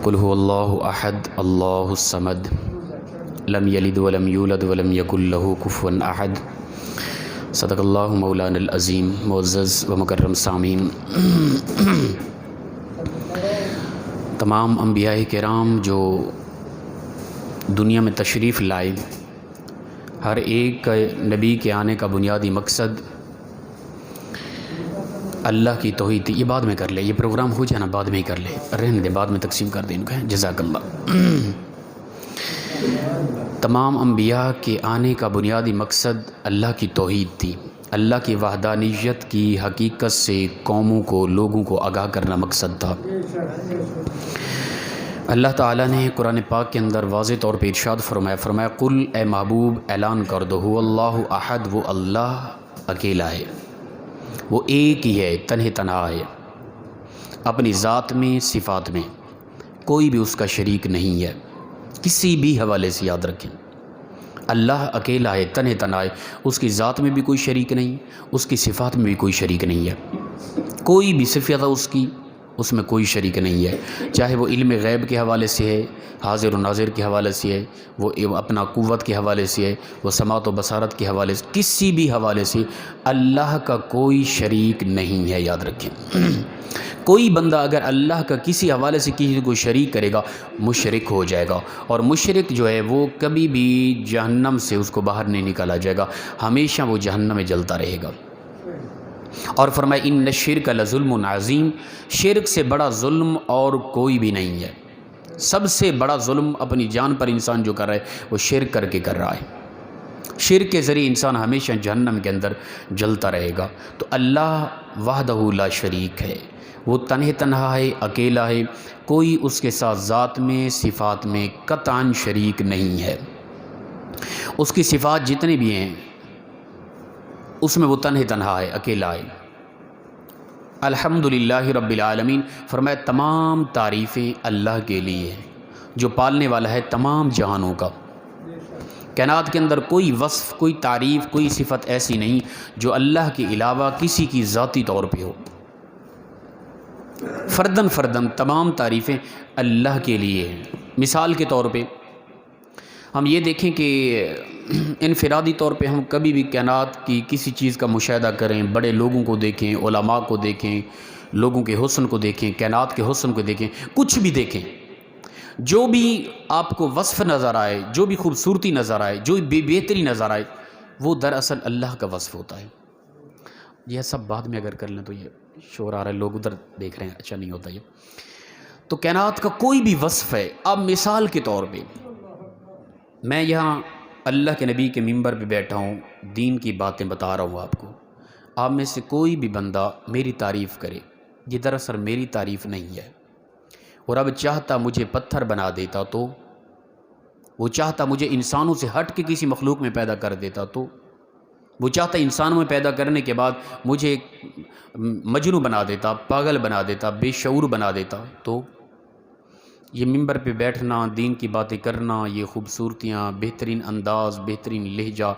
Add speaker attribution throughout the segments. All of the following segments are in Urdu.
Speaker 1: قل هو اللہ احد اللہ الصمد لم یلد ولم یولد ولم یکن له کفوا احد۔ صدق اللہ مولانا العظیم۔ معزز و مکرم سامعین، تمام انبیاء کرام جو دنیا میں تشریف لائے، ہر ایک نبی کے آنے کا بنیادی مقصد اللہ کی توحید تھی۔ یہ بعد میں کر لے، یہ پروگرام ہو جانا بعد میں ہی کر لے، رہنے دے، بعد میں تقسیم کر دیں ان کو، جزاک اللہ۔ تمام انبیاء کے آنے کا بنیادی مقصد اللہ کی توحید تھی، اللہ کی وحدانیت کی حقیقت سے قوموں کو، لوگوں کو آگاہ کرنا مقصد تھا۔ اللہ تعالیٰ نے قرآن پاک کے اندر واضح طور پہ ارشاد فرمایا قل اے محبوب اعلان کر دو، هو اللہ احد، وہ اللہ اکیلا ہے، وہ ایک ہی ہے، تنہا ہے، اپنی ذات میں، صفات میں کوئی بھی اس کا شریک نہیں ہے۔ کسی بھی حوالے سے یاد رکھیں، اللہ اکیلا ہے، تنہا ہے، اس کی ذات میں بھی کوئی شریک نہیں، اس کی صفات میں بھی کوئی شریک نہیں ہے۔ کوئی بھی صفت اس میں کوئی شریک نہیں ہے، چاہے وہ علم غیب کے حوالے سے ہے، حاضر و ناظر کے حوالے سے ہے، وہ اپنا قوت کے حوالے سے ہے، وہ سماعت و بصارت کے حوالے سے، کسی بھی حوالے سے اللہ کا کوئی شریک نہیں ہے، یاد رکھیں۔ کوئی بندہ اگر اللہ کا کسی حوالے سے کسی کو شریک کرے گا، مشرک ہو جائے گا، اور مشرک جو ہے وہ کبھی بھی جہنم سے اس کو باہر نہیں نکالا جائے گا، ہمیشہ وہ جہنم میں جلتا رہے گا۔ اور فرمایا ان الشرک لظلم عظیم، شرک سے بڑا ظلم اور کوئی بھی نہیں ہے۔ سب سے بڑا ظلم اپنی جان پر انسان جو کر رہا ہے وہ شرک کر کے کر رہا ہے۔ شرک کے ذریعے انسان ہمیشہ جہنم کے اندر جلتا رہے گا۔ تو اللہ وحدہ لا شریک ہے، وہ تنہا ہے، اکیلا ہے، کوئی اس کے ساتھ ذات میں، صفات میں قطعاً شریک نہیں ہے۔ اس کی صفات جتنے بھی ہیں اس میں وہ تنہا ہے، اکیلا ہے۔ الحمدللہ رب العالمین، فرمایا تمام تعریفیں اللہ کے لیے ہیں جو پالنے والا ہے تمام جہانوں کا۔ کائنات کے اندر کوئی وصف، کوئی تعریف، کوئی صفت ایسی نہیں جو اللہ کے علاوہ کسی کی ذاتی طور پہ ہو۔ فرداً تمام تعریفیں اللہ کے لیے ہیں۔ مثال کے طور پہ ہم یہ دیکھیں کہ انفرادی طور پہ ہم کبھی بھی کائنات کی کسی چیز کا مشاہدہ کریں، بڑے لوگوں کو دیکھیں، علماء کو دیکھیں، لوگوں کے حسن کو دیکھیں، کائنات کے حسن کو دیکھیں، کچھ بھی دیکھیں، جو بھی آپ کو وصف نظر آئے، جو بھی خوبصورتی نظر آئے، جو بھی بہتری نظر آئے، وہ دراصل اللہ کا وصف ہوتا ہے۔ یہ سب بعد میں اگر کر لیں تو یہ شور آ رہا ہے، لوگ ادھر دیکھ رہے ہیں، اچھا نہیں ہوتا یہ۔ تو کائنات کا کوئی بھی وصف ہے، اب مثال کے طور پہ میں یہاں اللہ کے نبی کے منبر پہ بیٹھا ہوں، دین کی باتیں بتا رہا ہوں آپ کو، آپ میں سے کوئی بھی بندہ میری تعریف کرے، یہ دراصل میری تعریف نہیں ہے۔ اور اب چاہتا مجھے پتھر بنا دیتا تو، وہ چاہتا مجھے انسانوں سے ہٹ کے کسی مخلوق میں پیدا کر دیتا تو، وہ چاہتا انسانوں میں پیدا کرنے کے بعد مجھے مجنون بنا دیتا، پاگل بنا دیتا، بے شعور بنا دیتا تو۔ یہ منبر پہ بیٹھنا، دین کی باتیں کرنا، یہ خوبصورتیاں، بہترین انداز، بہترین لہجہ،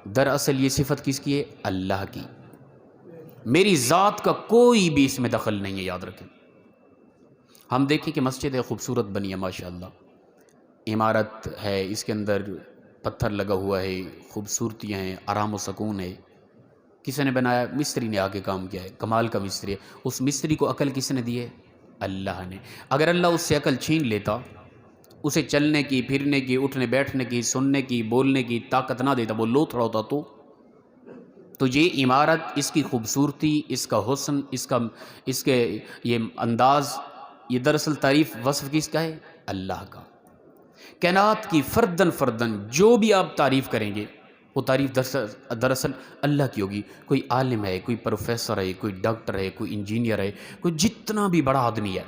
Speaker 1: دراصل یہ صفت کس کی ہے؟ اللہ کی۔ میری ذات کا کوئی بھی اس میں دخل نہیں ہے، یاد رکھیں۔ ہم دیکھیں کہ مسجد ہے، خوبصورت بنی ہے ماشاءاللہ، عمارت ہے، اس کے اندر پتھر لگا ہوا ہے، خوبصورتیاں ہیں، آرام و سکون ہے۔ کس نے بنایا؟ مستری نے آ کے کام کیا ہے، کمال کا مستری ہے۔ اس مستری کو عقل کس نے دی ہے؟ اللہ نے۔ اگر اللہ اس سے عقل چھین لیتا، اسے چلنے کی، پھرنے کی، اٹھنے بیٹھنے کی، سننے کی، بولنے کی طاقت نہ دیتا، وہ لوتھڑا ہوتا تو یہ عمارت، اس کی خوبصورتی، اس کا حسن، اس کے یہ انداز، یہ دراصل تعریف وصف کس کا ہے؟ اللہ کا۔ کائنات کی فرداً جو بھی آپ تعریف کریں گے وہ تعریف دراصل اللہ کی ہوگی۔ کوئی عالم ہے، کوئی پروفیسر ہے، کوئی ڈاکٹر ہے، کوئی انجینئر ہے، کوئی جتنا بھی بڑا آدمی ہے،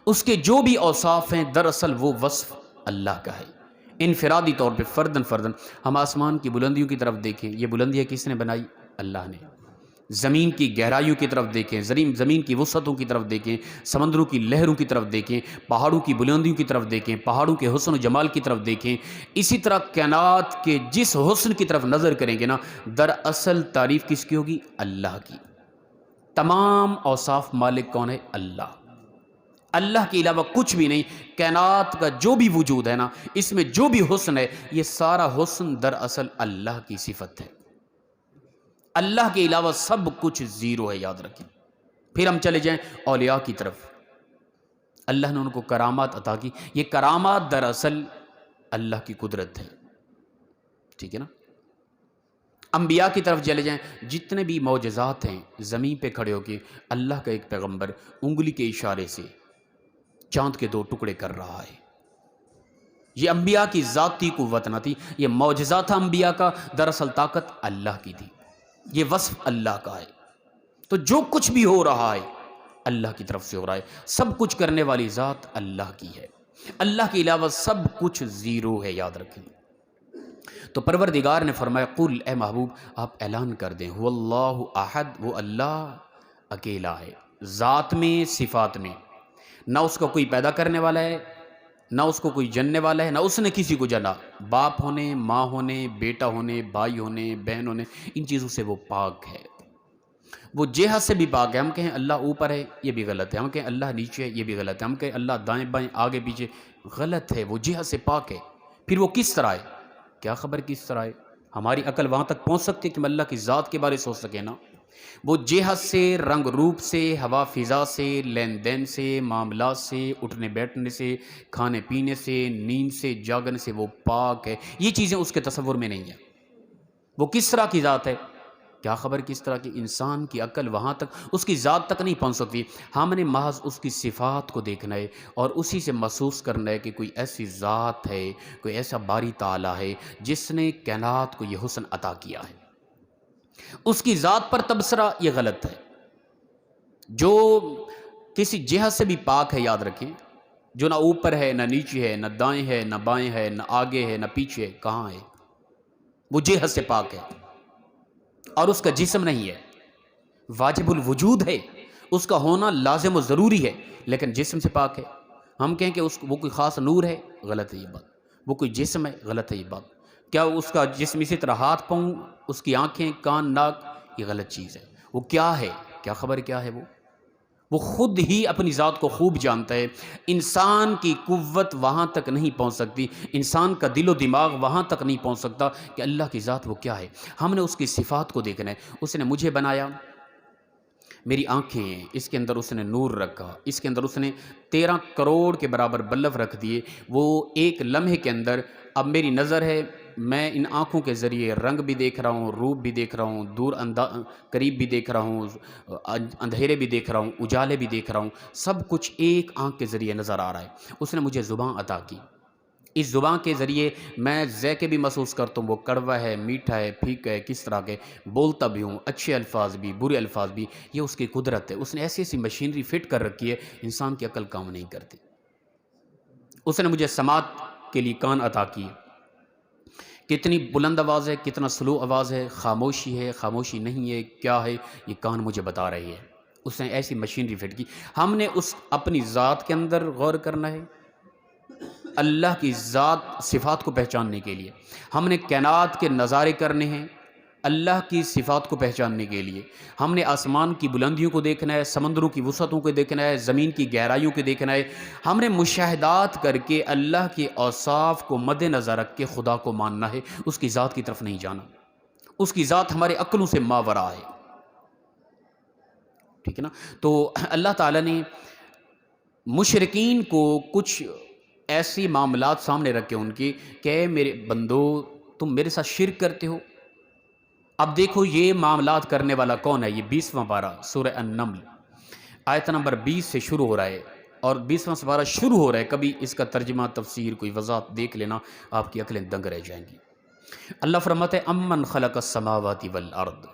Speaker 1: اس کے جو بھی اوصاف ہیں دراصل وہ وصف اللہ کا ہے۔ انفرادی طور پہ فرداً ہم آسمان کی بلندیوں کی طرف دیکھیں، یہ بلندیاں کس نے بنائی؟ اللہ نے۔ زمین کی گہرائیوں کی طرف دیکھیں، زمین کی وسعتوں کی طرف دیکھیں، سمندروں کی لہروں کی طرف دیکھیں، پہاڑوں کی بلندیوں کی طرف دیکھیں، پہاڑوں کے حسن و جمال کی طرف دیکھیں، اسی طرح کائنات کے جس حسن کی طرف نظر کریں گے نا، دراصل تعریف کس کی ہوگی؟ اللہ کی۔ تمام اوصاف مالک کون ہے؟ اللہ۔ اللہ کے علاوہ کچھ بھی نہیں. کائنات کا جو بھی وجود ہے نا، اس میں جو بھی حسن ہے، یہ سارا حسن دراصل اللہ کی صفت ہے. اللہ کے علاوہ سب کچھ زیرو ہے، یاد رکھیں. پھر ہم چلے جائیں اولیاء کی طرف. اللہ نے ان کو کرامات عطا کی. یہ کرامات دراصل اللہ کی قدرت ہے. ٹھیک ہے نا. انبیاء کی طرف چلے جائیں، جتنے بھی معجزات ہیں، زمین پہ کھڑے ہو کے اللہ کا ایک پیغمبر انگلی کے اشارے سے چاند کے 2 ٹکڑے کر رہا ہے. یہ انبیاء کی ذاتی قوت نہ تھی، یہ معجزات تھا انبیاء کا. دراصل طاقت اللہ کی تھی، یہ وصف اللہ کا ہے. تو جو کچھ بھی ہو رہا ہے اللہ کی طرف سے ہو رہا ہے. سب کچھ کرنے والی ذات اللہ کی ہے. اللہ کے علاوہ سب کچھ زیرو ہے، یاد رکھیں. تو پروردگار نے فرمایا قل، اے محبوب آپ اعلان کر دیں، هو اللہ احد، وہ اللہ اکیلا ہے، ذات میں صفات میں. نہ اس کا کوئی پیدا کرنے والا ہے، نہ اس کو کوئی جننے والا ہے، نہ اس نے کسی کو جنا. باپ ہونے، ماں ہونے، بیٹا ہونے، بھائی ہونے، بہن ہونے، ان چیزوں سے وہ پاک ہے. وہ جہت سے بھی پاک ہے. ہم کہیں اللہ اوپر ہے، یہ بھی غلط ہے. ہم کہیں اللہ نیچے ہے، یہ بھی غلط ہے. ہم کہیں اللہ دائیں بائیں آگے پیچھے، غلط ہے. وہ جہت سے پاک ہے. پھر وہ کس طرح ہے؟ کیا خبر کس طرح ہے؟ ہماری عقل وہاں تک پہنچ سکتی ہے کہ ہم اللہ کی ذات کے بارے سوچ سکیں نا. وہ جہت سے، رنگ روپ سے، ہوا فضا سے، لین دین سے، معاملات سے، اٹھنے بیٹھنے سے، کھانے پینے سے، نیند سے، جاگنے سے وہ پاک ہے. یہ چیزیں اس کے تصور میں نہیں ہیں. وہ کس طرح کی ذات ہے؟ کیا خبر کس طرح کی. انسان کی عقل وہاں تک، اس کی ذات تک نہیں پہنچ سکتی. ہم نے محض اس کی صفات کو دیکھنا ہے اور اسی سے محسوس کرنا ہے کہ کوئی ایسی ذات ہے، کوئی ایسا باری تعالیٰ ہے جس نے کائنات کو یہ حسن عطا کیا ہے. اس کی ذات پر تبصرہ یہ غلط ہے. جو کسی جہت سے بھی پاک ہے، یاد رکھیں، جو نہ اوپر ہے، نہ نیچے ہے، نہ دائیں ہے، نہ بائیں ہے، نہ آگے ہے، نہ پیچھے ہے. کہاں ہے؟ وہ جہت سے پاک ہے اور اس کا جسم نہیں ہے. واجب الوجود ہے، اس کا ہونا لازم و ضروری ہے، لیکن جسم سے پاک ہے. ہم کہیں کہ وہ کوئی خاص نور ہے، غلط ہے یہ بات. وہ کوئی جسم ہے، غلط ہے یہ بات. کیا اس کا جسم اسی طرح ہاتھ پاؤں، اس کی آنکھیں، کان، ناک، یہ غلط چیز ہے. وہ کیا ہے؟ کیا خبر کیا ہے وہ خود ہی اپنی ذات کو خوب جانتا ہے. انسان کی قوت وہاں تک نہیں پہنچ سکتی، انسان کا دل و دماغ وہاں تک نہیں پہنچ سکتا کہ اللہ کی ذات وہ کیا ہے. ہم نے اس کی صفات کو دیکھنا ہے. اس نے مجھے بنایا، میری آنکھیں ہیں، اس کے اندر اس نے نور رکھا، اس کے اندر اس نے 13 کروڑ کے برابر بلب رکھ دیے. وہ ایک لمحے کے اندر، اب میری نظر ہے، میں ان آنکھوں کے ذریعے رنگ بھی دیکھ رہا ہوں، روپ بھی دیکھ رہا ہوں، دور قریب بھی دیکھ رہا ہوں، اندھیرے بھی دیکھ رہا ہوں، اجالے بھی دیکھ رہا ہوں. سب کچھ ایک آنکھ کے ذریعے نظر آ رہا ہے. اس نے مجھے زبان عطا کی. اس زبان کے ذریعے میں ذائقے بھی محسوس کرتا ہوں، وہ کڑوا ہے، میٹھا ہے، پھیکا ہے، کس طرح کے. بولتا بھی ہوں، اچھے الفاظ بھی، برے الفاظ بھی. یہ اس کی قدرت ہے. اس نے ایسی ایسی مشینری فٹ کر رکھی ہے، انسان کی عقل کام نہیں کرتی. اس نے مجھے سماعت کے لیے کان عطا کیے. کتنی بلند آواز ہے، کتنا سلو آواز ہے، خاموشی ہے، خاموشی نہیں ہے، کیا ہے، یہ کان مجھے بتا رہی ہے. اس نے ایسی مشینری فٹ کی. ہم نے اس اپنی ذات کے اندر غور کرنا ہے، اللہ کی ذات صفات کو پہچاننے کے لیے. ہم نے کائنات کے نظارے کرنے ہیں اللہ کی صفات کو پہچاننے کے لیے. ہم نے آسمان کی بلندیوں کو دیکھنا ہے، سمندروں کی وسعتوں کو دیکھنا ہے، زمین کی گہرائیوں کو دیکھنا ہے. ہم نے مشاہدات کر کے اللہ کے اوصاف کو مد نظر رکھ کے خدا کو ماننا ہے، اس کی ذات کی طرف نہیں جانا. اس کی ذات ہمارے عقلوں سے ماورا ہے. ٹھیک ہے نا. تو اللہ تعالیٰ نے مشرکین کو کچھ ایسی معاملات سامنے رکھے ان کی کہ میرے بندو تم میرے ساتھ شرک کرتے ہو. اب دیکھو یہ معاملات کرنے والا کون ہے. یہ 20واں پارہ سورہ النمل آیت نمبر 20 سے شروع ہو رہا ہے اور 20واں پارہ شروع ہو رہا ہے. کبھی اس کا ترجمہ، تفسیر، کوئی وضاحت دیکھ لینا، آپ کی عقلیں دنگ رہ جائیں گی. اللہ فرماتے ہیں امن خلق السماوات والارض،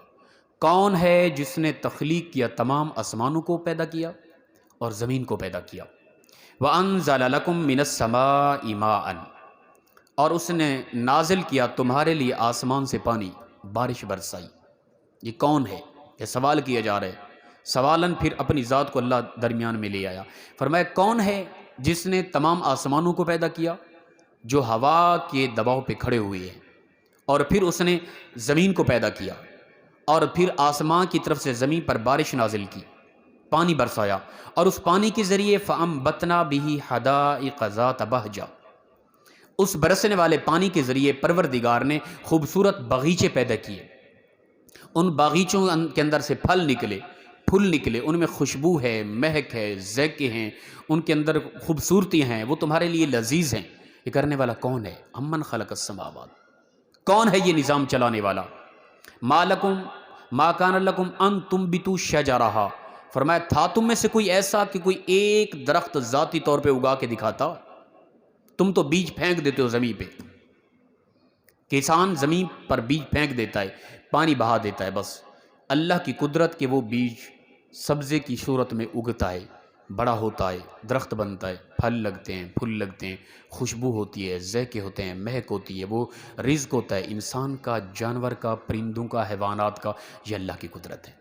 Speaker 1: کون ہے جس نے تخلیق کیا، تمام آسمانوں کو پیدا کیا اور زمین کو پیدا کیا. وَأَنزَلَ لَكُم مِّنَ السَّمَاءِ مَاءً، اور اس نے نازل کیا تمہارے لیے آسمان سے پانی، بارش برسائی. یہ کون ہے؟ یہ سوال کیا جا رہا ہے. سوالن پھر اپنی ذات کو اللہ درمیان میں لے آیا. فرمایا کون ہے جس نے تمام آسمانوں کو پیدا کیا جو ہوا کے دباؤ پہ کھڑے ہوئے ہیں، اور پھر اس نے زمین کو پیدا کیا اور پھر آسمان کی طرف سے زمین پر بارش نازل کی. پانی برسایا، اور اس پانی کے ذریعے فَأَنبَتْنَا بِهِ حَدَائِقَ ذَاتَ بَهْجَةٍ، اس برسنے والے پانی کے ذریعے پروردگار نے خوبصورت باغیچے پیدا کیے، ان باغیچوں کے اندر سے پھل نکلے، پھول نکلے، ان میں خوشبو ہے، مہک ہے، ذائقے ہیں، ان کے اندر خوبصورتی ہیں، وہ تمہارے لیے لذیذ ہیں۔ یہ کرنے والا کون ہے؟ امن خلق السماوات، کون ہے یہ نظام چلانے والا؟ ما لکم ما کان لکم ان تنبتوا شجرہا، فرمایا تھا تم میں سے کوئی ایسا کہ کوئی ایک درخت ذاتی طور پہ اگا کے دکھاتا؟ تم تو بیج پھینک دیتے ہو زمین پہ، کسان زمین پر بیج پھینک دیتا ہے، پانی بہا دیتا ہے، بس اللہ کی قدرت کہ وہ بیج سبزے کی صورت میں اگتا ہے، بڑا ہوتا ہے، درخت بنتا ہے، پھل لگتے ہیں، پھول لگتے ہیں، خوشبو ہوتی ہے، ذائقے ہوتے ہیں، مہک ہوتی ہے، وہ رزق ہوتا ہے انسان کا، جانور کا، پرندوں کا، حیوانات کا۔ یہ اللہ کی قدرت ہے۔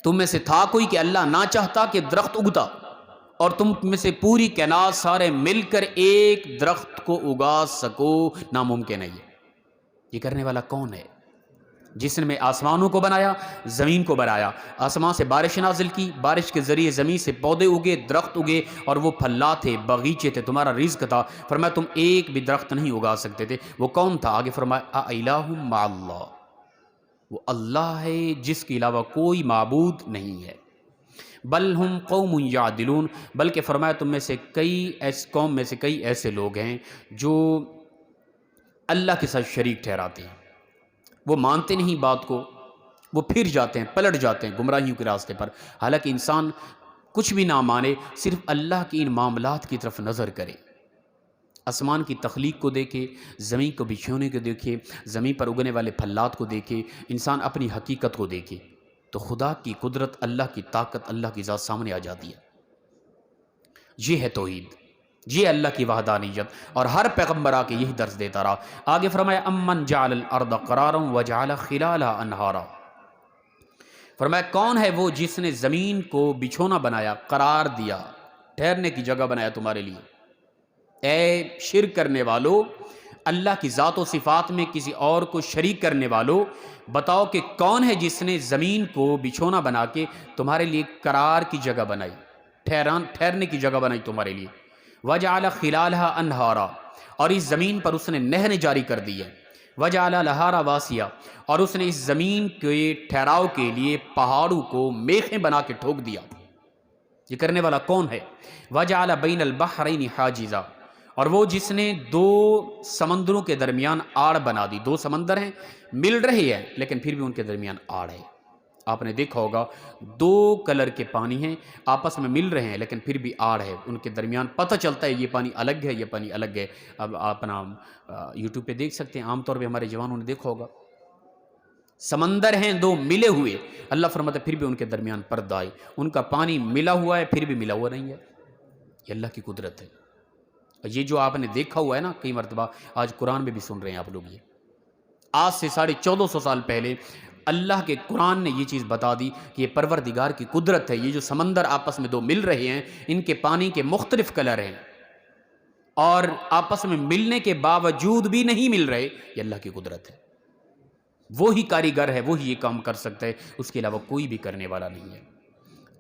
Speaker 1: تم میں سے تھا کوئی کہ اللہ نہ چاہتا کہ درخت اگتا، اور تم میں سے پوری کائنات سارے مل کر ایک درخت کو اگا سکو، ناممکن ہے۔ یہ کرنے والا کون ہے؟ جس نے آسمانوں کو بنایا، زمین کو بنایا، آسمان سے بارش نازل کی، بارش کے ذریعے زمین سے پودے اگے، درخت اگے، اور وہ پھلات تھے، باغیچے تھے، تمہارا رزق تھا۔ فرمایا تم ایک بھی درخت نہیں اگا سکتے تھے۔ وہ کون تھا؟ آگے فرمایا اَإِلَٰهٌ مَّعَ اللَّهِ، وہ اللہ ہے جس کے علاوہ کوئی معبود نہیں ہے۔ بل ہم قوم یعدلون، بلکہ فرمایا تم میں سے قوم میں سے کئی ایسے لوگ ہیں جو اللہ کے ساتھ شریک ٹھہراتے ہیں، وہ مانتے نہیں بات کو، وہ پھر جاتے ہیں، پلٹ جاتے ہیں گمراہیوں کے راستے پر۔ حالانکہ انسان کچھ بھی نہ مانے، صرف اللہ کی ان معاملات کی طرف نظر کرے، آسمان کی تخلیق کو دیکھے، زمین کو بچھونے کو دیکھے، زمین پر اگنے والے پھلات کو دیکھے، انسان اپنی حقیقت کو دیکھے، تو خدا کی قدرت، اللہ کی طاقت، اللہ کی ذات سامنے آ جاتی ہے۔ یہ ہے توحید، یہ اللہ کی وحدانیت، اور ہر پیغمبر آ کے یہی درس دیتا رہا۔ آگے فرمایا امن جعل الارض قرارا وجعل خلالها انہارا، فرمایا کون ہے وہ جس نے زمین کو بچھونا بنایا، قرار دیا، ٹھہرنے کی جگہ بنایا تمہارے لیے۔ اے شرک کرنے والو، اللہ کی ذات و صفات میں کسی اور کو شریک کرنے والو، بتاؤ کہ کون ہے جس نے زمین کو بچھونا بنا کے تمہارے لیے قرار کی جگہ بنائی، ٹھہرنے کی جگہ بنائی تمہارے لیے۔ وجعل خلالها انہارا، اور اس زمین پر اس نے نہریں جاری کر دی ہے۔ وجعل لها رواسیا، اور اس نے اس زمین کے ٹھہراؤ کے لیے پہاڑوں کو میخیں بنا کے ٹھوک دیا۔ یہ کرنے والا کون ہے؟ وجعل بین البحرین حاجزا، اور وہ جس نے دو سمندروں کے درمیان آڑ بنا دی۔ دو سمندر ہیں، مل رہے ہیں، لیکن پھر بھی ان کے درمیان آڑ ہے۔ آپ نے دیکھا ہوگا دو کلر کے پانی ہیں، آپس میں مل رہے ہیں، لیکن پھر بھی آڑ ہے ان کے درمیان، پتہ چلتا ہے یہ پانی الگ ہے، یہ پانی الگ ہے۔ اب آپ یوٹیوب پہ دیکھ سکتے ہیں، عام طور پہ ہمارے جوانوں نے دیکھا ہوگا، سمندر ہیں دو ملے ہوئے، اللہ فرماتا ہے پھر بھی ان کے درمیان پردہ ہے، ان کا پانی ملا ہوا ہے، پھر بھی ملا ہوا نہیں ہے۔ یہ اللہ کی قدرت ہے۔ یہ جو آپ نے دیکھا ہوا ہے نا کئی مرتبہ، آج قرآن میں بھی سن رہے ہیں آپ لوگ، یہ آج سے 1450 سال پہلے اللہ کے قرآن نے یہ چیز بتا دی کہ یہ پروردگار کی قدرت ہے۔ یہ جو سمندر آپس میں دو مل رہے ہیں، ان کے پانی کے مختلف کلر ہیں، اور آپس میں ملنے کے باوجود بھی نہیں مل رہے، یہ اللہ کی قدرت ہے۔ وہی کاریگر ہے، وہی یہ کام کر سکتا ہے، اس کے علاوہ کوئی بھی کرنے والا نہیں ہے۔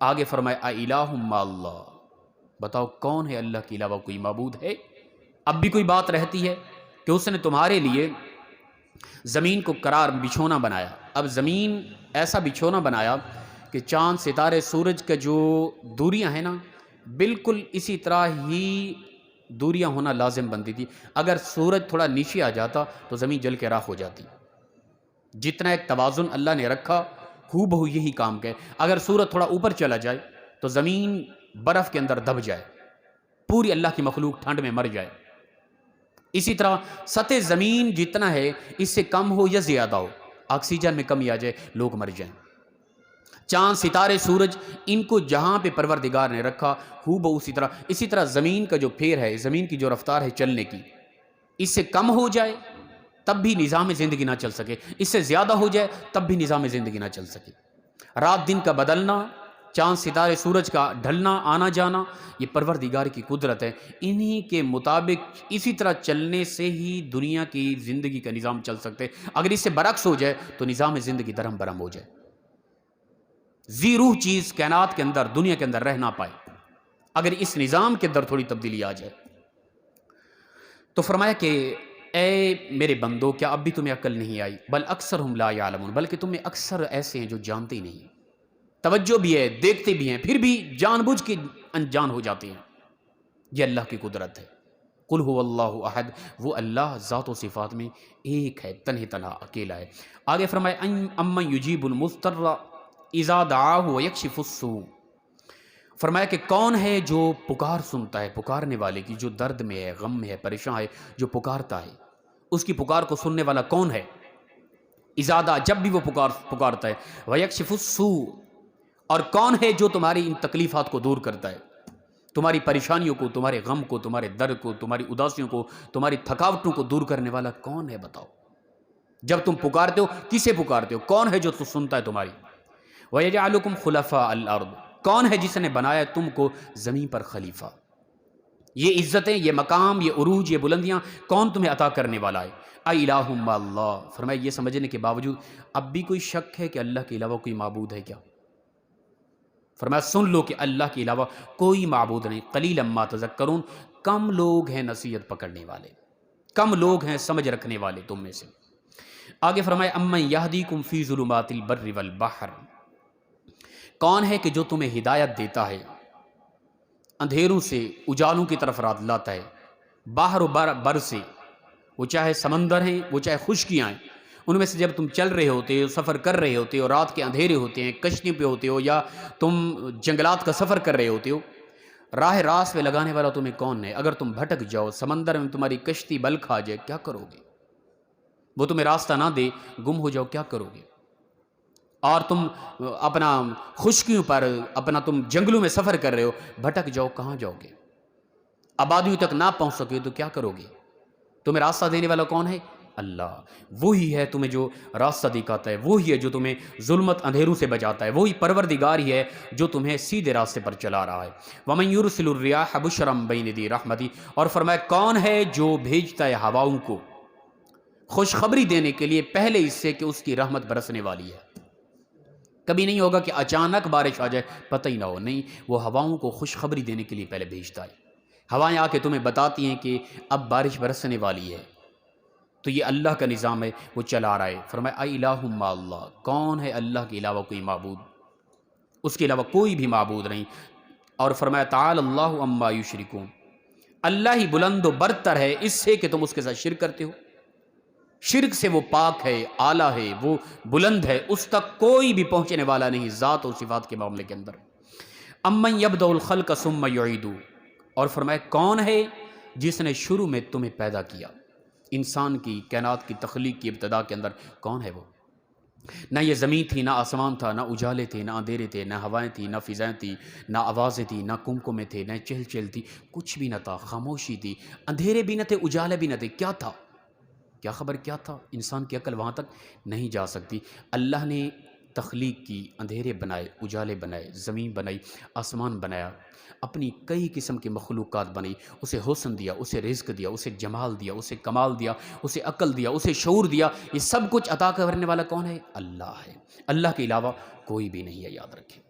Speaker 1: آگے فرمایا اَإِلَٰهٌ مَّعَ اللَّهِ، بتاؤ کون ہے اللہ کے علاوہ کوئی معبود ہے؟ اب بھی کوئی بات رہتی ہے کہ اس نے تمہارے لیے زمین کو قرار بچھونا بنایا۔ اب زمین ایسا بچھونا بنایا کہ چاند، ستارے، سورج کا جو دوریاں ہیں نا، بالکل اسی طرح ہی دوریاں ہونا لازم بنتی تھی۔ اگر سورج تھوڑا نیچے آ جاتا تو زمین جل کے راکھ ہو جاتی۔ جتنا ایک توازن اللہ نے رکھا، ہو بہو یہی کام کہ اگر سورج تھوڑا اوپر چلا جائے تو زمین برف کے اندر دب جائے، پوری اللہ کی مخلوق ٹھنڈ میں مر جائے۔ اسی طرح سطح زمین جتنا ہے اس سے کم ہو یا زیادہ ہو، آکسیجن میں کمی آ جائے، لوگ مر جائیں۔ چاند، ستارے، سورج، ان کو جہاں پہ پروردگار نے رکھا، ہو بہو اسی طرح زمین کا جو پھیر ہے، زمین کی جو رفتار ہے چلنے کی، اس سے کم ہو جائے تب بھی نظام زندگی نہ چل سکے، اس سے زیادہ ہو جائے تب بھی نظام زندگی نہ چل سکے۔ رات دن کا بدلنا، چاند، ستارے، سورج کا ڈھلنا، آنا جانا، یہ پروردگار کی قدرت ہے۔ انہی کے مطابق اسی طرح چلنے سے ہی دنیا کی زندگی کا نظام چل سکتے۔ اگر اس سے برعکس ہو جائے تو نظام زندگی درہم برہم ہو جائے۔ ذی روح چیز کائنات کے اندر، دنیا کے اندر رہ نہ پائے اگر اس نظام کے اندر تھوڑی تبدیلی آ جائے۔ تو فرمایا کہ اے میرے بندو، کیا اب بھی تمہیں عقل نہیں آئی؟ بل اکثرہم لا یعلمون، بلکہ تم میں اکثر ایسے ہیں جو جانتے ہی نہیں، توجہ بھی ہے، دیکھتے بھی ہیں، پھر بھی جان بوجھ کے انجان ہو جاتے ہیں۔ یہ اللہ کی قدرت ہے۔ قل هو اللہ احد، وہ اللہ ذات و صفات میں ایک ہے، تنہا اکیلا ہے۔ آگے فرمایا امن یجیب المضطر اذا دعاہ ویکشف السوء، فرمایا کہ کون ہے جو پکار سنتا ہے، پکارنے والے کی، جو درد میں ہے، غم میں ہے، پریشان ہے، جو پکارتا ہے، اس کی پکار کو سننے والا کون ہے؟ اذا دعا، جب بھی وہ پکارتا ہے، ویکشف السوء، اور کون ہے جو تمہاری ان تکلیفات کو دور کرتا ہے، تمہاری پریشانیوں کو، تمہارے غم کو، تمہارے درد کو، تمہاری اداسیوں کو، تمہاری تھکاوٹوں کو دور کرنے والا کون ہے؟ بتاؤ، جب تم پکارتے ہو کسے پکارتے ہو؟ کون ہے جو سنتا ہے تمہاری؟ وَيَجْعَلُكُمْ خُلَفَاءَ الْأَرْضِ، کون ہے جس نے بنایا تم کو زمین پر خلیفہ؟ یہ عزتیں، یہ مقام، یہ عروج، یہ بلندیاں کون تمہیں عطا کرنے والا ہے؟ اَإِلَٰهٌ مَّعَ اللَّهِ، فرمایا یہ سمجھنے کے باوجود اب بھی کوئی شک ہے کہ اللہ کے علاوہ کوئی معبود ہے کیا؟ فرمایا سن لو کہ اللہ کے علاوہ کوئی معبود نہیں۔ قلیلا ما تذکرون، کم لوگ ہیں نصیحت پکڑنے والے، کم لوگ ہیں سمجھ رکھنے والے تم میں سے۔ آگے فرمایا امن یہدیکم فی ظلمات البر والبحر، کون ہے کہ جو تمہیں ہدایت دیتا ہے، اندھیروں سے اجالوں کی طرف رات لاتا ہے، باہر و بر سے، وہ چاہے سمندر ہیں، وہ چاہے خشکیاں ہیں، ان میں سے جب تم چل رہے ہوتے ہو، سفر کر رہے ہوتے ہو، رات کے اندھیرے ہوتے ہیں، کشتی پہ ہوتے ہو، یا تم جنگلات کا سفر کر رہے ہوتے ہو، راہ راست پہ لگانے والا تمہیں کون ہے؟ اگر تم بھٹک جاؤ، سمندر میں تمہاری کشتی بل کھا جائے، کیا کرو گے؟ وہ تمہیں راستہ نہ دے، گم ہو جاؤ، کیا کرو گے؟ اور تم اپنا خشکیوں پر، اپنا تم جنگلوں میں سفر کر رہے ہو، بھٹک جاؤ، کہاں جاؤ گے؟ آبادیوں تک نہ پہنچ سکے تو کیا کرو گے؟ تمہیں راستہ دینے والا کون ہے؟ اللہ۔ وہی ہے تمہیں جو راستہ دکھاتا ہے، وہی ہے جو تمہیں ظلمت اندھیروں سے بچاتا ہے، وہی پروردگار ہی ہے جو تمہیں سیدھے راستے پر چلا رہا ہے۔ وَمَن يُرْسِلُ الرِّيَاحَ بُشْرًا بَيْنَ يَدَيْ رَحْمَتِهِ، اور فرمایا کون ہے جو بھیجتا ہے ہواؤں کو خوشخبری دینے کے لیے پہلے اس سے کہ اس کی رحمت برسنے والی ہے۔ کبھی نہیں ہوگا کہ اچانک بارش آ جائے، پتہ ہی نہ ہو، نہیں، وہ ہواؤں کو خوشخبری دینے کے لیے پہلے بھیجتا ہے۔ ہوائیں آ کے تمہیں بتاتی ہیں کہ اب بارش برسنے والی ہے، تو یہ اللہ کا نظام ہے، وہ چلا رہا ہے۔ فرمایا اَإِلَٰهٌ مَّعَ اللَّهِ، کون ہے اللہ کے علاوہ کوئی معبود؟ اس کے علاوہ کوئی بھی معبود نہیں۔ اور فرمایا تعالی اللہ عما یشرکون، اللہ ہی بلند و برتر ہے اس سے کہ تم اس کے ساتھ شرک کرتے ہو۔ شرک سے وہ پاک ہے، اعلیٰ ہے، وہ بلند ہے، اس تک کوئی بھی پہنچنے والا نہیں ذات و صفات کے معاملے کے اندر۔ امن یبدأ الخلق ثم یعیدہ، اور فرمایا کون ہے جس نے شروع میں تمہیں پیدا کیا، انسان کی، کائنات کی تخلیق کی ابتدا کے اندر کون ہے وہ؟ نہ یہ زمین تھی، نہ آسمان تھا، نہ اجالے تھے، نہ اندھیرے تھے، نہ ہوائیں تھیں، نہ فضائیں تھیں، نہ آوازیں تھیں، نہ کمکمے تھے، نہ چہل چہل تھی، کچھ بھی نہ تھا، خاموشی تھی، اندھیرے بھی نہ تھے، اجالے بھی نہ تھے، کیا تھا؟ کیا خبر کیا تھا؟ انسان کی عقل وہاں تک نہیں جا سکتی۔ اللہ نے تخلیق کی، اندھیرے بنائے، اجالے بنائے، زمین بنائی، آسمان بنایا، اپنی کئی قسم کی مخلوقات بنائی، اسے حسن دیا، اسے رزق دیا، اسے جمال دیا، اسے کمال دیا، اسے عقل دیا، اسے شعور دیا۔ یہ سب کچھ عطا کرنے والا کون ہے؟ اللہ ہے۔ اللہ کے علاوہ کوئی بھی نہیں ہے، یاد رکھیں۔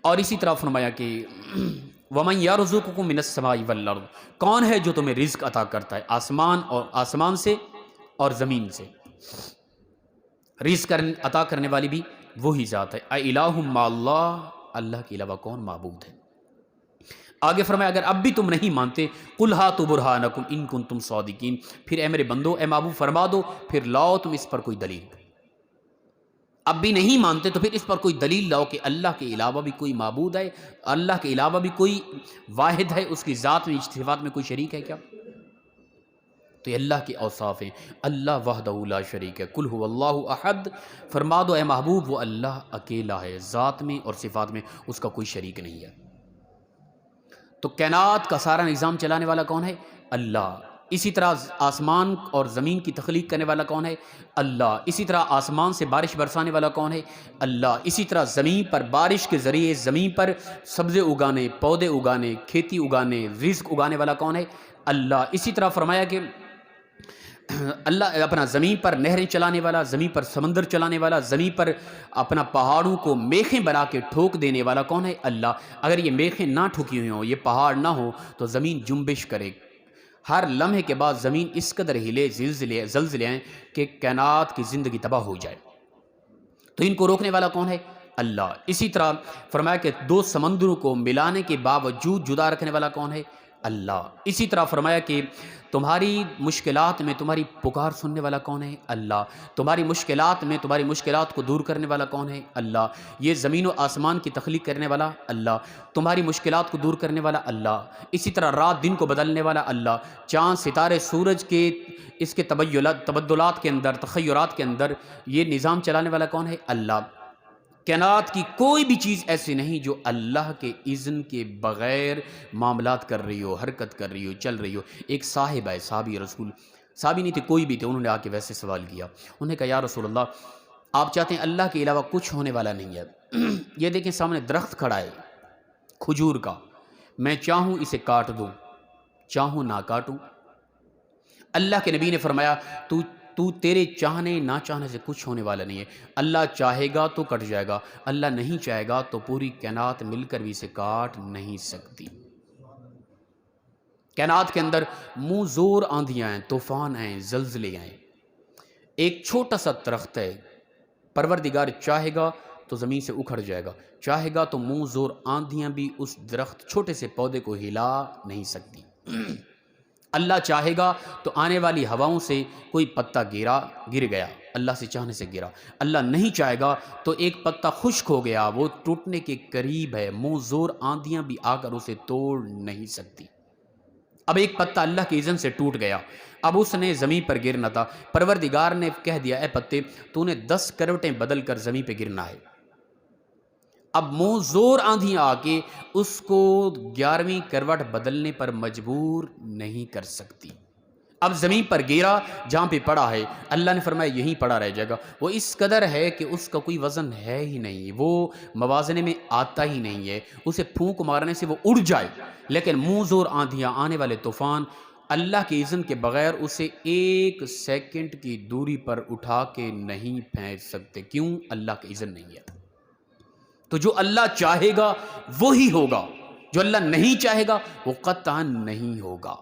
Speaker 1: اور اسی طرح فرمایا کہ وَمَن يَرْزُقُكُم مِّنَ السَّمَاءِ وَالْأَرْضِ، کون ہے جو تمہیں رزق عطا کرتا ہے آسمان سے اور زمین سے؟ رزق عطا کرنے والی بھی وہی ذات ہے۔ اَإِلَٰهٌ مَّعَ اللَّهِ، اللہ کے علاوہ کون معبود ہے؟ آگے فرمایا اگر اب بھی تم نہیں مانتے، قُلْ هَاتُوا بُرْهَانَكُمْ إِن كُنتُمْ صَادِقِينَ، پھر اے میرے بندو، اے محبوب فرما دو، پھر لاؤ تم اس پر کوئی دلیل۔ اب بھی نہیں مانتے تو پھر اس پر کوئی دلیل لاؤ کہ اللہ کے علاوہ بھی کوئی معبود ہے، اللہ کے علاوہ بھی کوئی واحد ہے، اس کی ذات میں، صفات میں کوئی شریک ہے کیا؟ تو یہ اللہ کے اوصاف ہیں، اللہ وحدہ لا شریک ہے۔ قل هو اللہ احد، فرما دو اے محبوب وہ اللہ اکیلا ہے، ذات میں اور صفات میں اس کا کوئی شریک نہیں ہے۔ تو کائنات کا سارا نظام چلانے والا کون ہے؟ اللہ۔ اسی طرح آسمان اور زمین کی تخلیق کرنے والا کون ہے؟ اللہ۔ اسی طرح آسمان سے بارش برسانے والا کون ہے؟ اللہ۔ اسی طرح زمین پر بارش کے ذریعے زمین پر سبزے اگانے، پودے اگانے، کھیتی اگانے، رزق اگانے والا کون ہے؟ اللہ۔ اسی طرح فرمایا کہ اللہ اپنا زمین پر نہریں چلانے والا، زمین پر سمندر چلانے والا، زمین پر اپنا پہاڑوں کو میخیں بنا کے ٹھوک دینے والا کون ہے؟ اللہ۔ اگر یہ میخیں نہ ٹھوکی ہوئی ہوں، یہ پہاڑ نہ ہو تو زمین جنبش کرے، ہر لمحے کے بعد زمین اس قدر ہلے، زلزلے ہیں کہ کائنات کی زندگی تباہ ہو جائے۔ تو ان کو روکنے والا کون ہے؟ اللہ۔ اسی طرح فرمایا کہ دو سمندروں کو ملانے کے باوجود جدا رکھنے والا کون ہے؟ اللہ۔ اسی طرح فرمایا کہ تمہاری مشکلات میں تمہاری پکار سننے والا کون ہے؟ اللہ۔ تمہاری مشکلات میں تمہاری مشکلات کو دور کرنے والا کون ہے؟ اللہ۔ یہ زمین و آسمان کی تخلیق کرنے والا اللہ، تمہاری مشکلات کو دور کرنے والا اللہ۔ اسی طرح رات دن کو بدلنے والا اللہ، چاند ستارے سورج کے اس کے تبدلات کے اندر، تخیرات کے اندر یہ نظام چلانے والا کون ہے؟ اللہ۔ کائنات کی کوئی بھی چیز ایسی نہیں جو اللہ کے اذن کے بغیر معاملات کر رہی ہو، حرکت کر رہی ہو، چل رہی ہو۔ ایک صاحب ہے، صحابی رسول، صحابی نہیں تھے، کوئی بھی تھے، انہوں نے آ کے ویسے سوال کیا، انہوں نے کہا یا رسول اللہ آپ چاہتے ہیں اللہ کے علاوہ کچھ ہونے والا نہیں ہے، یہ دیکھیں سامنے درخت کھڑا ہے کھجور کا، میں چاہوں اسے کاٹ دوں، چاہوں نہ کاٹوں۔ اللہ کے نبی نے فرمایا تو تیرے چاہنے نہ چاہنے سے کچھ ہونے والا نہیں ہے، اللہ چاہے گا تو کٹ جائے گا، اللہ نہیں چاہے گا تو پوری کائنات مل کر بھی اسے کاٹ نہیں سکتی۔ کائنات کے اندر منہ زور آندھیاں ہیں، طوفان ہیں، زلزلے ہیں، ایک چھوٹا سا درخت ہے، پروردگار چاہے گا تو زمین سے اکھڑ جائے گا، چاہے گا تو منہ زور آندھیاں بھی اس درخت چھوٹے سے پودے کو ہلا نہیں سکتی۔ اللہ چاہے گا تو آنے والی ہواؤں سے کوئی پتا گر گیا، اللہ سے چاہنے سے گرا۔ اللہ نہیں چاہے گا تو ایک پتا خشک ہو گیا، وہ ٹوٹنے کے قریب ہے، منہ زور آندھیاں بھی آ کر اسے توڑ نہیں سکتی۔ اب ایک پتا اللہ کے اذن سے ٹوٹ گیا، اب اس نے زمین پر گرنا تھا، پروردگار نے کہہ دیا اے پتے تو نے 10 کروٹیں بدل کر زمین پہ گرنا ہے۔ اب منہ زور آندھیاں آ کے اس کو 11ویں کروٹ بدلنے پر مجبور نہیں کر سکتی۔ اب زمین پر گرا جہاں پہ پڑا ہے، اللہ نے فرمایا یہیں پڑا رہ جائے گا، وہ اس قدر ہے کہ اس کا کوئی وزن ہے ہی نہیں، وہ موازنے میں آتا ہی نہیں ہے، اسے پھونک مارنے سے وہ اڑ جائے، لیکن منہ زور آندھیاں آنے والے طوفان اللہ کے اذن کے بغیر اسے 1 سیکنڈ کی دوری پر اٹھا کے نہیں پھینک سکتے۔ کیوں؟ اللہ کا اذن نہیں ہے۔ تو جو اللہ چاہے گا وہی ہوگا، جو اللہ نہیں چاہے گا وہ قطعاً نہیں ہوگا۔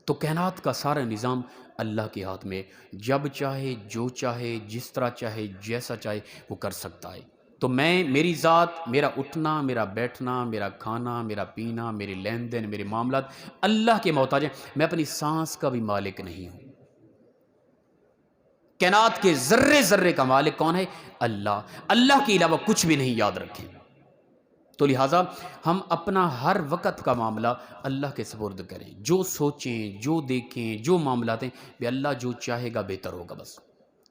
Speaker 1: تو کائنات کا سارا نظام اللہ کے ہاتھ میں، جب چاہے جو چاہے جس طرح چاہے جیسا چاہے وہ کر سکتا ہے۔ تو میری ذات، میرا اٹھنا، میرا بیٹھنا، میرا کھانا، میرا پینا، میرے لین دین، میرے معاملات اللہ کے محتاج ہیں، میں اپنی سانس کا بھی مالک نہیں ہوں۔ کائنات کے ذرے ذرے کا مالک کون ہے؟ اللہ۔ اللہ کے علاوہ کچھ بھی نہیں، یاد رکھیں۔ تو لہٰذا ہم اپنا ہر وقت کا معاملہ اللہ کے سپرد کریں، جو سوچیں، جو دیکھیں، جو معاملات ہیں بھی اللہ جو چاہے گا بہتر ہوگا۔ بس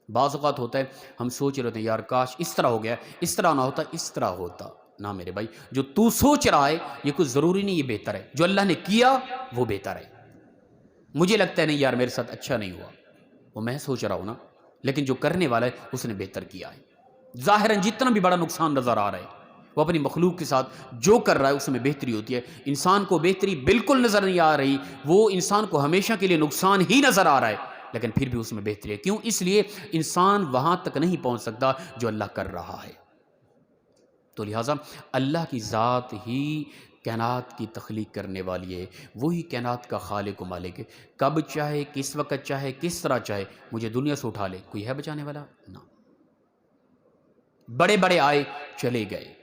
Speaker 1: بعض اوقات ہوتا ہے ہم سوچ رہے ہوتے ہیں یار کاش اس طرح ہو گیا، اس طرح نہ ہوتا، اس طرح ہوتا نہ۔ میرے بھائی جو تو سوچ رہا ہے یہ کچھ ضروری نہیں یہ بہتر ہے، جو اللہ نے کیا وہ بہتر ہے۔ مجھے لگتا ہے نہیں یار میرے ساتھ اچھا نہیں ہوا، وہ میں سوچ رہا ہوں نا، لیکن جو کرنے والا ہے اس نے بہتر کیا ہے۔ ظاہراً جتنا بھی بڑا نقصان نظر آ رہا ہے، وہ اپنی مخلوق کے ساتھ جو کر رہا ہے اس میں بہتری ہوتی ہے۔ انسان کو بہتری بالکل نظر نہیں آ رہی، وہ انسان کو ہمیشہ کے لیے نقصان ہی نظر آ رہا ہے، لیکن پھر بھی اس میں بہتری ہے۔ کیوں؟ اس لیے انسان وہاں تک نہیں پہنچ سکتا جو اللہ کر رہا ہے۔ تو لہٰذا اللہ کی ذات ہی کائنات کی تخلیق کرنے والی ہے، وہی کائنات کا خالق و مالک ہے۔ کب چاہے، کس وقت چاہے، کس طرح چاہے مجھے دنیا سے اٹھا لے، کوئی ہے بچانے والا؟ نہ۔ بڑے بڑے آئے چلے گئے،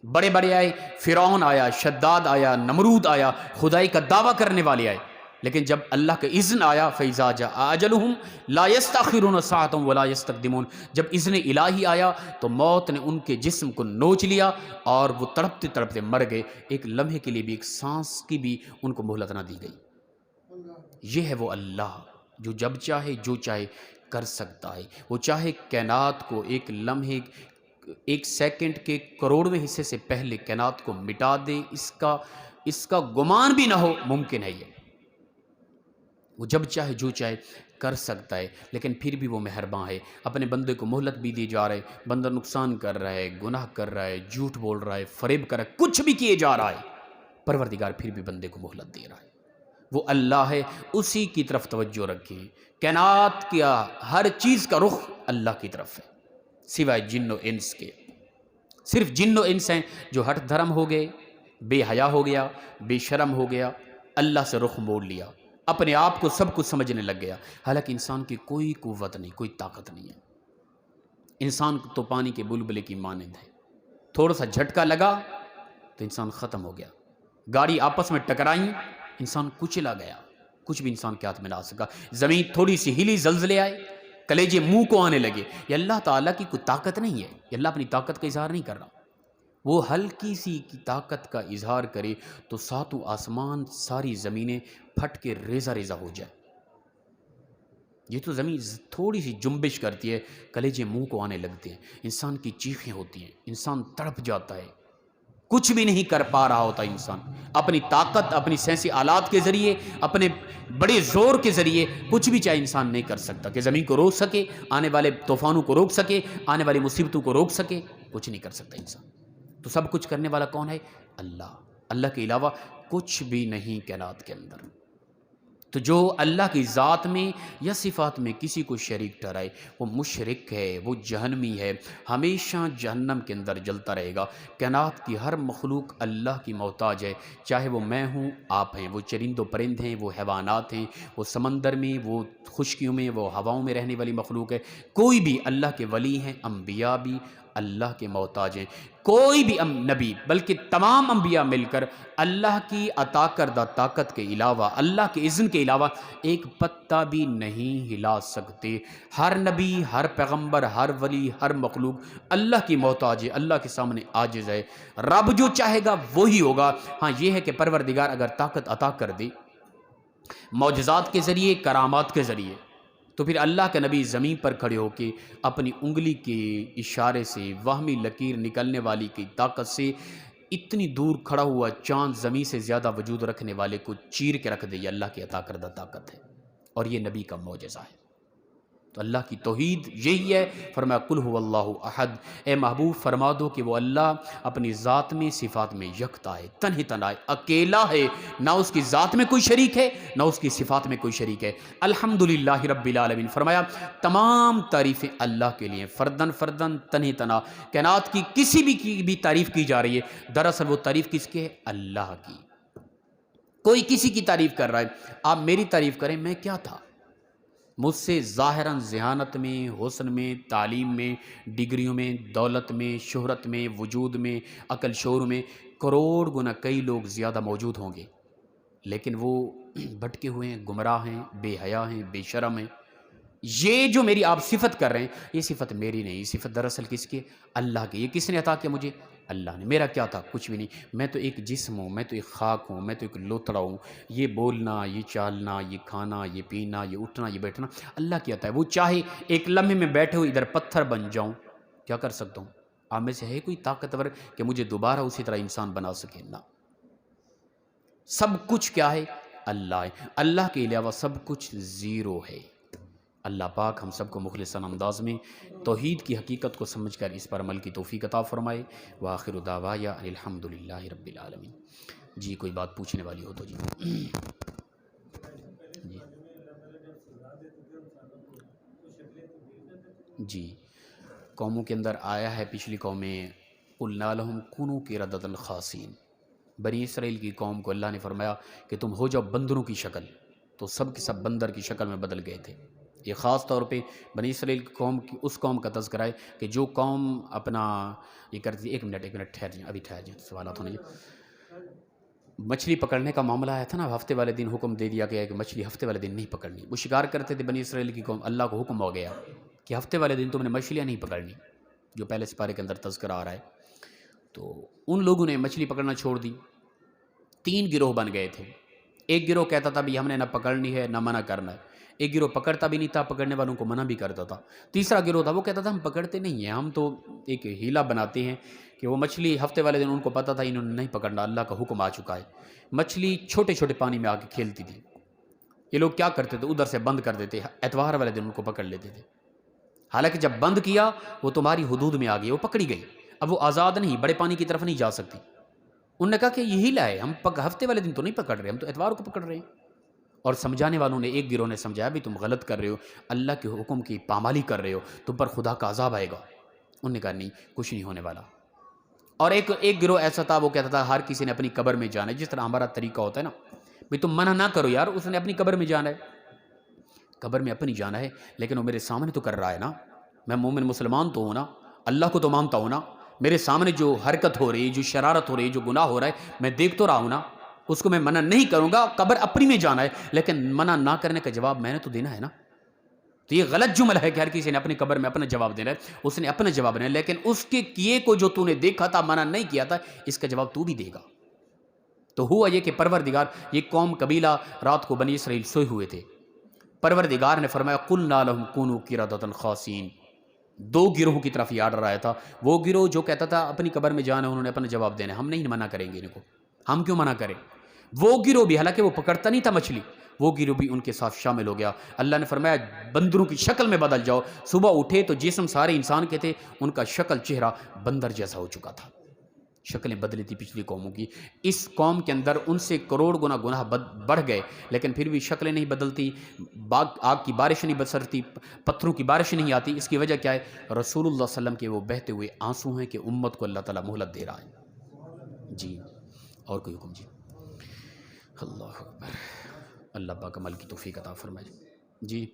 Speaker 1: بڑے بڑے آئے، فرعون آیا، شداد آیا، نمرود آیا، خدائی کا دعویٰ کرنے والے آئے، لیکن جب اللہ کا اذن آیا فَإِذَا جَاءَ أَجَلُهُمْ لَا يَسْتَأْخِرُونَ سَاعَةً وَلَا يَسْتَقْدِمُونَ۔ جب اذن الہی آیا تو موت نے ان کے جسم کو نوچ لیا اور وہ تڑپتے تڑپتے مر گئے، ایک لمحے کے لیے بھی، ایک سانس کی بھی ان کو مہلت نہ دی گئی۔ یہ ہے وہ اللہ جو جب چاہے جو چاہے کر سکتا ہے۔ وہ چاہے کائنات کو ایک لمحے، 1 سیکنڈ کے کروڑویں حصے سے پہلے کائنات کو مٹا دے، اس کا گمان بھی نہ ہو، ممکن ہے یہ۔ وہ جب چاہے جو چاہے کر سکتا ہے، لیکن پھر بھی وہ مہرباں ہے، اپنے بندے کو مہلت بھی دی جا رہا ہے، بندہ نقصان کر رہا ہے، گناہ کر رہا ہے، جھوٹ بول رہا ہے، فریب کر رہا ہے، کچھ بھی کیے جا رہا ہے، پروردگار پھر بھی بندے کو مہلت دے رہا ہے۔ وہ اللہ ہے، اسی کی طرف توجہ رکھیں۔ کائنات کیا ہر چیز کا رخ اللہ کی طرف ہے سوائے جن و انس کے۔ صرف جن و انس ہیں جو ہٹ دھرم ہو گئے، بے حیا ہو گیا، بے شرم ہو گیا، اللہ سے رخ موڑ لیا، اپنے آپ کو سب کچھ سمجھنے لگ گیا، حالانکہ انسان کی کوئی قوت نہیں، کوئی طاقت نہیں ہے۔ انسان تو پانی کے بلبلے کی مانند ہے، تھوڑا سا جھٹکا لگا تو انسان ختم ہو گیا، گاڑی آپس میں ٹکرائیں انسان کچلا گیا، کچھ بھی انسان کے ہاتھ میں نہ آ سکا، زمین تھوڑی سی ہلی زلزلے آئے، کلیجے منہ کو آنے لگے۔ یہ اللہ تعالیٰ کی کوئی طاقت نہیں ہے، یہ اللہ اپنی طاقت کا اظہار نہیں کر رہا۔ وہ ہلکی سی کی طاقت کا اظہار کرے تو ساتوں آسمان ساری زمینیں پھٹ کے ریزہ ریزہ ہو جائے۔ یہ تو زمین تھوڑی سی جنبش کرتی ہے، کلیجے منہ کو آنے لگتے ہیں، انسان کی چیخیں ہوتی ہیں، انسان تڑپ جاتا ہے، کچھ بھی نہیں کر پا رہا ہوتا انسان، اپنی طاقت، اپنی سینسی آلات کے ذریعے، اپنے بڑے زور کے ذریعے کچھ بھی چاہے انسان نہیں کر سکتا کہ زمین کو روک سکے، آنے والے طوفانوں کو روک سکے، آنے والی مصیبتوں کو روک سکے، کچھ نہیں کر سکتا انسان۔ تو سب کچھ کرنے والا کون ہے؟ اللہ۔ اللہ کے علاوہ کچھ بھی نہیں کائنات کے اندر۔ تو جو اللہ کی ذات میں یا صفات میں کسی کو شریک ٹھہرائے وہ مشرک ہے، وہ جہنمی ہے، ہمیشہ جہنم کے اندر جلتا رہے گا۔ کائنات کی ہر مخلوق اللہ کی محتاج ہے، چاہے وہ میں ہوں، آپ ہیں، وہ چرند و پرند ہیں، وہ حیوانات ہیں، وہ سمندر میں، وہ خشکیوں میں، وہ ہواؤں میں رہنے والی مخلوق ہے، کوئی بھی اللہ کے ولی ہیں، انبیاء بھی اللہ کے محتاج ہیں۔ کوئی بھی نبی بلکہ تمام انبیاء مل کر اللہ کی عطا کردہ طاقت کے علاوہ، اللہ کے اذن کے علاوہ ایک پتہ بھی نہیں ہلا سکتے۔ ہر نبی، ہر پیغمبر، ہر ولی، ہر مخلوق اللہ کی محتاج ہے، اللہ کے سامنے عاجز ہے۔ رب جو چاہے گا وہی ہوگا۔ ہاں یہ ہے کہ پروردگار اگر طاقت عطا کر دے معجزات کے ذریعے، کرامات کے ذریعے، تو پھر اللہ کا نبی زمین پر کھڑے ہو کے اپنی انگلی کے اشارے سے، وہمی لکیر نکلنے والی کی طاقت سے، اتنی دور کھڑا ہوا چاند زمین سے زیادہ وجود رکھنے والے کو چیر کے رکھ دے، یہ اللہ کی عطا کردہ طاقت ہے، اور یہ نبی کا معجزہ ہے۔ تو اللہ کی توحید یہی ہے۔ فرمایا قل هو اللہ احد، اے محبوب فرما دو کہ وہ اللہ اپنی ذات میں، صفات میں یکتا ہے، تنہی تنہا ہے، اکیلا ہے، نہ اس کی ذات میں کوئی شریک ہے، نہ اس کی صفات میں کوئی شریک ہے۔ الحمدللہ رب العالمین، فرمایا تمام تعریفیں اللہ کے لیے، فردن فردن، تنہی تنہا۔ کائنات کی کسی بھی تعریف کی جا رہی ہے، دراصل وہ تعریف کس کی ہے؟ اللہ کی۔ کوئی کسی کی تعریف کر رہا ہے، آپ میری تعریف کریں، میں کیا تھا؟ مجھ سے ظاہراً ذہانت میں، حسن میں، تعلیم میں، ڈگریوں میں، دولت میں، شہرت میں، وجود میں، عقل شعور میں کروڑ گنا کئی لوگ زیادہ موجود ہوں گے، لیکن وہ بھٹکے ہوئے ہیں، گمراہ ہیں، بے حیا ہیں، بے شرم ہیں۔ یہ جو میری آپ صفت کر رہے ہیں، یہ صفت میری نہیں، یہ صفت دراصل کس کی؟ اللہ کی۔ یہ کس نے عطا کیا مجھے؟ اللہ نے۔ میرا کیا تھا؟ کچھ بھی نہیں، میں تو ایک جسم ہوں، میں تو ایک خاک ہوں، میں تو ایک لوتھڑا ہوں۔ یہ بولنا، یہ چالنا، یہ کھانا، یہ پینا، یہ اٹھنا، یہ بیٹھنا اللہ کی عطا ہے۔ وہ چاہے ایک لمحے میں بیٹھے ہوئے ادھر پتھر بن جاؤں، کیا کر سکتا ہوں؟ آپ میں سے ہے کوئی طاقتور کہ مجھے دوبارہ اسی طرح انسان بنا سکے؟ نہ۔ سب کچھ کیا ہے؟ اللہ ہے۔ اللہ کے علاوہ سب کچھ زیرو ہے۔ اللہ پاک ہم سب کو مخلصانہ انداز میں توحید کی حقیقت کو سمجھ کر اس پر عمل کی توفیق عطا فرمائے۔ وآخر دعوایا الحمدللہ رب العالمین۔ جی کوئی بات پوچھنے والی ہو تو جی۔ جی قوموں کے اندر آیا ہے، پچھلی قومیں قلنا لہم کونوا قردۃ خاسئین، بنی اسرائیل کی قوم کو اللہ نے فرمایا کہ تم ہو جاؤ بندروں کی شکل، تو سب کے سب بندر کی شکل میں بدل گئے تھے۔ یہ خاص طور پہ بنی اسرائیل کی قوم کی، اس قوم کا تذکرہ ہے کہ جو قوم اپنا یہ کرتی۔ ایک منٹ ٹھہر جائیں، ابھی ٹھہر جائیں، سوالات ہونے جائیں۔ مچھلی پکڑنے کا معاملہ آیا تھا نا، ہفتے والے دن حکم دے دیا گیا کہ مچھلی ہفتے والے دن نہیں پکڑنی۔ وہ شکار کرتے تھے بنی اسرائیل کی قوم، اللہ کو حکم ہو گیا کہ ہفتے والے دن تم نے مچھلیاں نہیں پکڑنی، جو پہلے سپارے کے اندر تذکرہ آ رہا ہے۔ تو ان لوگوں نے مچھلی پکڑنا چھوڑ دی۔ 3 گروہ بن گئے تھے۔ ایک گروہ کہتا تھا بھی ہم نے نہ پکڑنی ہے نہ منع کرنا ہے۔ ایک گروہ پکڑتا بھی نہیں تھا، پکڑنے والوں کو منع بھی کرتا تھا۔ تیسرا گروہ تھا وہ کہتا تھا ہم پکڑتے نہیں ہیں، ہم تو ایک ہیلا بناتے ہیں کہ وہ مچھلی ہفتے والے دن ان کو پتہ تھا انہوں نے نہیں پکڑنا، اللہ کا حکم آ چکا ہے۔ مچھلی چھوٹے چھوٹے پانی میں آ کے کھیلتی تھی۔ یہ لوگ کیا کرتے تھے؟ ادھر سے بند کر دیتے، اتوار والے دن ان کو پکڑ لیتے تھے۔ حالانکہ جب بند کیا وہ تمہاری حدود میں آ گئی، وہ پکڑی گئی، اب وہ آزاد نہیں، بڑے پانی کی طرف نہیں جا سکتی۔ انہوں نے کہا کہ یہ ہیلا ہے، ہم ہفتے والے دن تو نہیں پکڑ رہے، ہم تو اتوار کو پکڑ رہے ہیں۔ اور سمجھانے والوں نے ایک گروہ نے سمجھایا بھی تم غلط کر رہے ہو، اللہ کے حکم کی پامالی کر رہے ہو، تم پر خدا کا عذاب آئے گا۔ انہوں نے کہا نہیں، کچھ نہیں ہونے والا۔ اور ایک گروہ ایسا تھا، وہ کہتا تھا ہر کسی نے اپنی قبر میں جانا ہے، جس طرح ہمارا طریقہ ہوتا ہے نا، بھئی تم منع نہ کرو یار، اس نے اپنی قبر میں جانا ہے، قبر میں اپنی جانا ہے، لیکن وہ میرے سامنے تو کر رہا ہے نا، میں مومن مسلمان تو ہوں نا، اللہ کو تو مانتا ہوں نا، میرے سامنے جو حرکت ہو رہی ہے، جو شرارت ہو رہی ہے، جو گناہ ہو رہا ہے، میں دیکھ تو رہا ہوں نا، اس کو میں منع نہیں کروں گا، قبر اپنی میں جانا ہے، لیکن منع نہ کرنے کا جواب میں نے تو دینا ہے نا۔ تو یہ غلط جمل ہے کہ ہر کسی نے اپنی قبر میں اپنا جواب دینا ہے، اس نے اپنا جواب دینا ہے، لیکن اس کے کیے کو جو تو نے دیکھا تھا، منع نہیں کیا تھا، اس کا جواب تو بھی دے گا۔ تو ہوا یہ کہ پروردگار، یہ قوم قبیلہ رات کو بنی اسرائیل سوئے ہوئے تھے، پروردگار نے فرمایا قُلْنَا لَهُمْ كُونُوا قِرَدَةً خَاسِئِينَ۔ دو گروہوں کی طرف یہ آرڈر آیا تھا، وہ گروہ جو کہتا تھا اپنی قبر میں جانا، انہوں نے اپنا جواب دینا ہے، ہم نہیں منع کریں گے ان کو، ہم کیوں منع کریں۔ وہ گروہ بھی، حالانکہ وہ پکڑتا نہیں تھا مچھلی، وہ گروہ بھی ان کے ساتھ شامل ہو گیا۔ اللہ نے فرمایا بندروں کی شکل میں بدل جاؤ، صبح اٹھے تو جسم سارے انسان کے تھے، ان کا شکل چہرہ بندر جیسا ہو چکا تھا، شکلیں بدلی تھی پچھلی قوموں کی۔ اس قوم کے اندر ان سے کروڑ گنا گناہ بڑھ گئے، لیکن پھر بھی شکلیں نہیں بدلتی، آگ کی بارش نہیں برستی، پتھروں کی بارش نہیں آتی۔ اس کی وجہ کیا ہے؟ رسول اللہ صلی اللہ علیہ وسلم کے وہ بہتے ہوئے آنسو ہیں کہ امت کو اللہ تعالیٰ مہلت دے رہا ہے۔ جی اور کوئی حکم؟ جی اللہ اکبر، اللہ پاک عمل کی توفیق عطا فرمائے۔ جی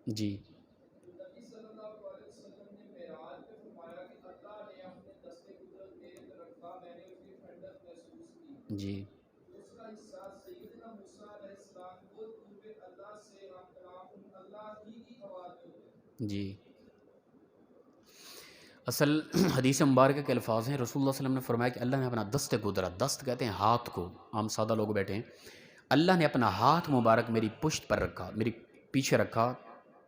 Speaker 1: جی جی جی اصل حدیث مبارکہ کے الفاظ ہیں، رسول اللہ صلی اللہ علیہ وسلم نے فرمایا کہ اللہ نے اپنا دست قدرت، دست کہتے ہیں ہاتھ کو، عام سادہ لوگ بیٹھے ہیں، اللہ نے اپنا ہاتھ مبارک میری پشت پر رکھا، میری پیچھے رکھا،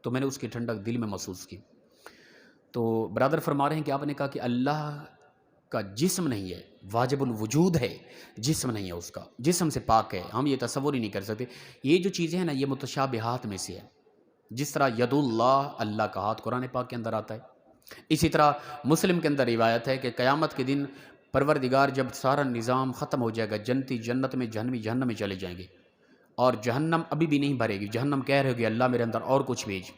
Speaker 1: تو میں نے اس کی ٹھنڈک دل میں محسوس کی۔ تو برادر فرما رہے ہیں کہ آپ نے کہا کہ اللہ کا جسم نہیں ہے، واجب الوجود ہے، جسم نہیں ہے، اس کا جسم سے پاک ہے، ہم یہ تصور ہی نہیں کر سکتے۔ یہ جو چیزیں ہیں نا، یہ متشابہات میں سے ہے، جس طرح ید اللہ، اللہ کا ہاتھ قرآن پاک کے اندر آتا ہے، اسی طرح مسلم کے اندر روایت ہے کہ قیامت کے دن پروردگار جب سارا نظام ختم ہو جائے گا، جنتی جنت میں، جہنمی جہنم میں چلے جائیں گے، اور جہنم ابھی بھی نہیں بھرے گی، جہنم کہہ رہے گی اللہ میرے اندر اور کچھ بھیج،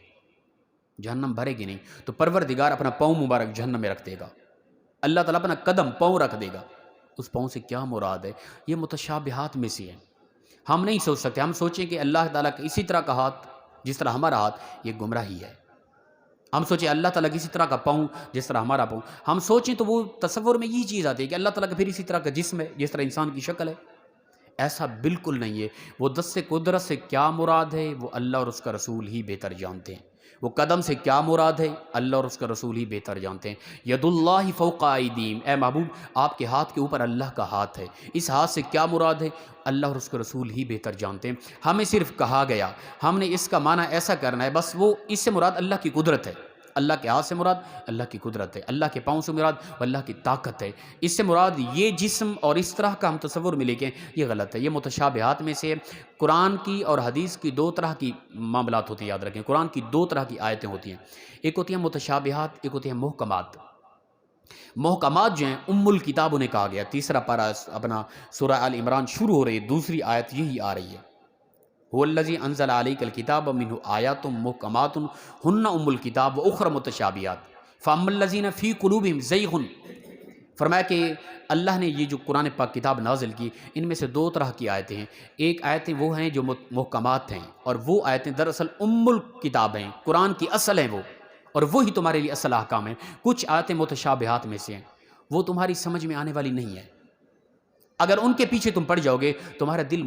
Speaker 1: جہنم بھرے گی نہیں، تو پروردگار اپنا پاؤں مبارک جہنم میں رکھ دے گا، اللہ تعالیٰ اپنا قدم پاؤں رکھ دے گا، اس پاؤں سے کیا مراد ہے؟ یہ متشابہات میں سے ہے، ہم نہیں سوچ سکتے، ہم سوچیں کہ اللہ تعالیٰ کا اسی طرح کا ہاتھ جس طرح ہمارا ہاتھ، یہ گمراہی ہے۔ ہم سوچیں اللہ تعالیٰ کی اسی طرح کا پاؤں جس طرح ہمارا پاؤں، ہم سوچیں تو وہ تصور میں یہی چیز آتی ہے کہ اللہ تعالیٰ کا پھر اسی طرح کا جسم ہے جس طرح انسان کی شکل ہے۔ ایسا بالکل نہیں ہے، وہ دست قدرت سے کیا مراد ہے وہ اللہ اور اس کا رسول ہی بہتر جانتے ہیں، وہ قدم سے کیا مراد ہے اللہ اور اس کا رسول ہی بہتر جانتے ہیں۔ ید اللہ فوق ایدیہم، اے محبوب آپ کے ہاتھ کے اوپر اللہ کا ہاتھ ہے، اس ہاتھ سے کیا مراد ہے اللہ اور اس کا رسول ہی بہتر جانتے ہیں۔ ہمیں صرف کہا گیا، ہم نے اس کا معنی ایسا کرنا ہے، بس وہ اس سے مراد اللہ کی قدرت ہے، اللہ کے ہاتھ سے مراد اللہ کی قدرت ہے، اللہ کے پاؤں سے مراد اللہ کی طاقت ہے، اس سے مراد یہ جسم اور اس طرح کا ہم تصور میں لے کے، یہ غلط ہے، یہ متشابہات میں سے۔ قرآن کی اور حدیث کی دو طرح کی معاملات ہوتی ہیں، یاد رکھیں، قرآن کی دو طرح کی آیتیں ہوتی ہیں، ایک ہوتی ہیں متشابہات، ایک ہوتی ہیں محکمات۔ محکمات جو ہیں ام الکتاب انہیں کہا گیا، تیسرا پارہ اپنا سورہ آل عمران شروع ہو رہی ہے، دوسری آیت یہی آ رہی ہے، هو الذی انزل علیک الکتاب منہ آیات محکمات ہن ام الکتاب واخر متشابہات فاما الذین فی قلوبہم زیغ، فرمایا کہ اللہ نے یہ جو قرآن پاک کتاب نازل کی، ان میں سے دو طرح کی آیتیں ہیں، ایک آیتیں وہ ہیں جو محکمات ہیں، اور وہ آیتیں دراصل ام الکتاب ہیں، قرآن کی اصل ہیں وہ، اور وہی تمہارے لیے اصل احکام ہیں۔ کچھ آیتیں متشابہات میں سے ہیں، وہ تمہاری سمجھ میں آنے والی نہیں ہیں، اگر ان کے پیچھے تم پڑ جاؤ گے تمہارا دل